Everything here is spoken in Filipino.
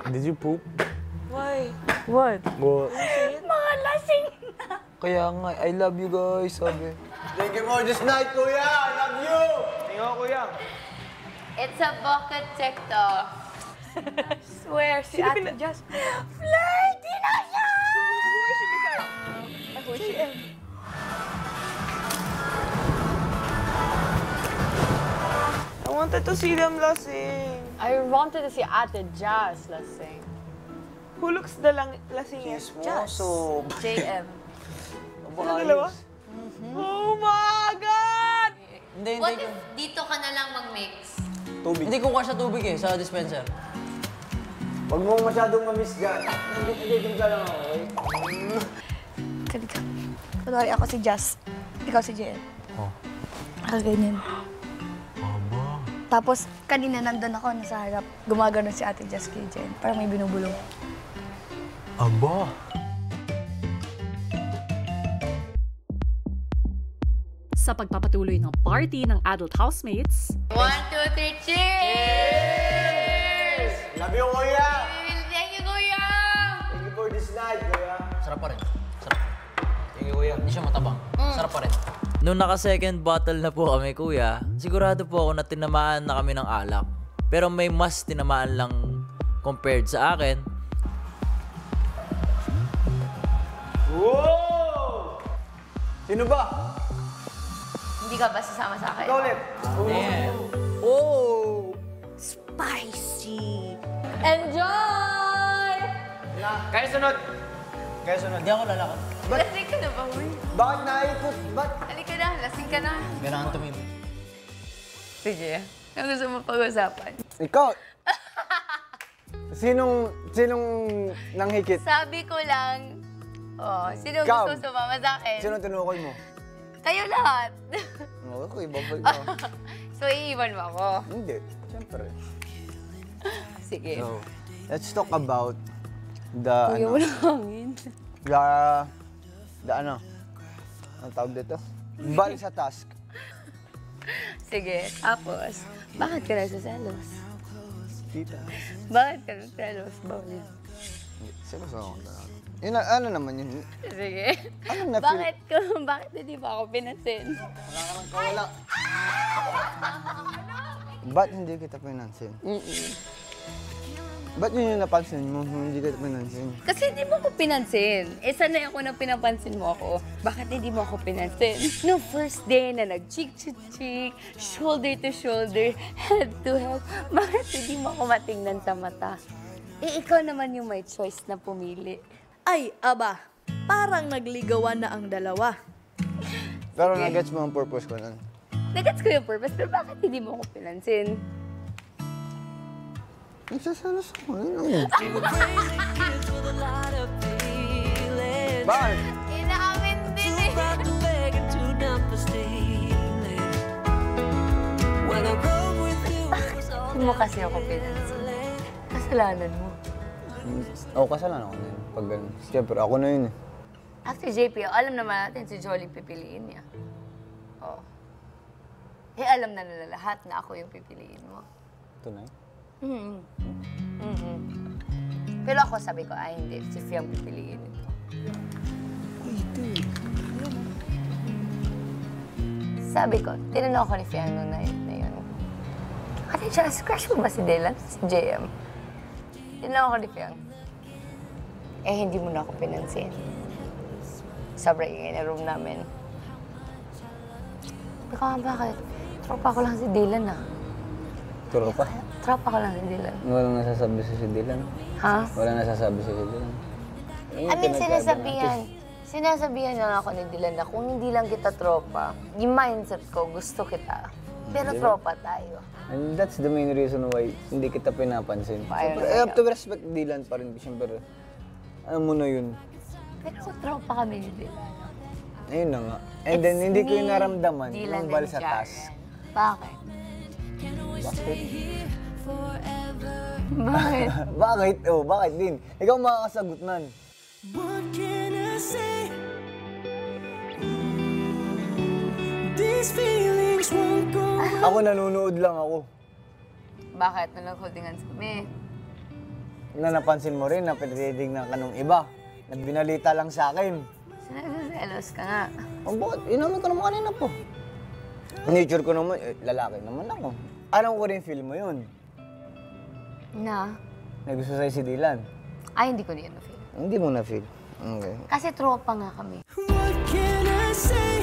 Did you poop? Why? What? What? Mga lasing na. Kaya nga, I love you guys, sabi. Thank you for this night, kuya! I love you! Tingnan ko, kuya. It's a bucket TikTok. Swear, si Ate Just. Flirty na siya! I wanted to see them lasing. I wanted to see Ate Jazz lasing. Who looks the lasingest? Chismoso. JM. Sila dalawa? Oh my God! Hindi, What if dito ka na lang mag-mix? Tubig. Hindi kukuha siya tubig eh, sa dispenser. Huwag mo masyadong mamiss ka. Nandito ka lang ako, okay? Kalika. Kunwari ako si Jazz. Ikaw si JM. Oh. Ganyan. Aba. Tapos, kanina nandun ako, nasa harap. Gumagano si Ate Jazz kay Jen. Parang may binubulong. Aba. Sa pagpapatuloy ng party ng adult housemates, 1, 2, 3, cheers! Love you, kuya! Thank you, kuya! Thank you for this night, kuya. Sarap pa rin. Sarap. Thank you, kuya. Hindi siya matabang. Sarap pa rin. Nung naka-second bottle na po kami, kuya, sigurado po ako na tinamaan na kami ng alak. Pero may mas tinamaan lang compared sa akin. Wow! Sino ba? Hindi ka ba sasama sa akin? Ikaw ulit. Oh! Spicy! Enjoy! Kaya sunod. Kaya sunod. Hindi ako lalakad. Lasing ka na ba, huy? Bakit naikot? Ba't? Halika na, lasing ka na. Kailangan tumim. Sige, ano gusto mo pag-usapan? Ikaw! Sinong nanghikit? Sabi ko lang, sino Ikaw. gusto sumama sa akin? Sino tinukoy mo? Kayo lahat. Ako, ibabay mo. So, iiwan mo ako? Hindi. Siyempre. Sige. So, let's talk about the, Kuya, wala hangin. the ano? Ang tawag dito? Bali sa task. Sige, tapos, bakit ka nagsaselos? Tita. Bakit ka nagsaselos? Bawal. Sino sa ako? Yun, ano naman yun? Sige. Anong na-feel? Bakit hindi ba ako pinansin? Wala ka nang kawala. Ba't hindi kita pinansin? Ba't yun yung napansin mo? Hindi kita pinansin. Kasi hindi mo ako pinansin. Sanay ako na pinapansin mo ako. Bakit hindi mo ako pinansin? No first day na nag-cheek to cheek, shoulder to shoulder, head to head, bakit hindi mo ako matingnan sa mata? Ikaw naman yung may choice na pumili. Ay, aba, parang nagligawan na ang dalawa. Pero nag-gets mo ang purpose ko nun. Nagets ko yung purpose, pero bakit hindi mo ako pinansin? Nagsasalas ako. Bakit? Inaamin din eh. Bakit mo kasi ako pinansin? Kasalanan mo. Oo, kasalanan ako na yun. Pag ganun. Siyempre, ako na yun eh. After JP, alam naman natin si Jolly pipiliin niya. Oh. Eh, alam na nila lahat na ako yung pipiliin mo. Tunay? Pero ako sabi ko, ay hindi, si Fiang pipiliin ito. Sabi ko, tinanong ako ni Fiang noon na yun. Ate Jazz, crush mo ba si Dylan? Si JM? Tinanong ako ni Fiang. Eh, hindi mo na ako pinansin. Sobrang ingay na room namin. Ikaw bakit? Tropa ko lang si Dylan ah. Tropa? Tropa ko lang si Dylan. Walang nasasabi si Dylan. Ha? Walang nasasabi si Dylan. I mean, sinasabihan lang ako ni Dylan na kung hindi lang kita tropa, yung mindset ko, gusto kita. Pero tropa tayo. And that's the main reason why hindi kita pinapansin. Ayaw Siyempre, I have to respect Dylan pa rin. Siyempre, ano mo na yun. Pero tropa kami ni Dylan. Ayun na nga. And then, hindi ko yung naramdaman Dylan yung bali and sa Jaren. task. Bakit? Bakit? Bakit? Oh, bakit din? Ikaw makakasagot nun. What can I say? These feelings won't go. Ako nanonood lang ako. Bakit? Nung nag-holding hands kami. na napansin mo rin na pinatitignan ka nung iba. Nagbinalita lang sa akin. Nagsaselos ka nga. Oh, bakit? Inamin ko naman kanina po. Nature ko naman, lalaki naman ako. Alam ko rin feel mo yun. Na? Nagusto sa'yo si Dylan. Ay, hindi ko na yun na-feel. Hindi mo na feel. Okay. Kasi tropa nga kami. What can I say?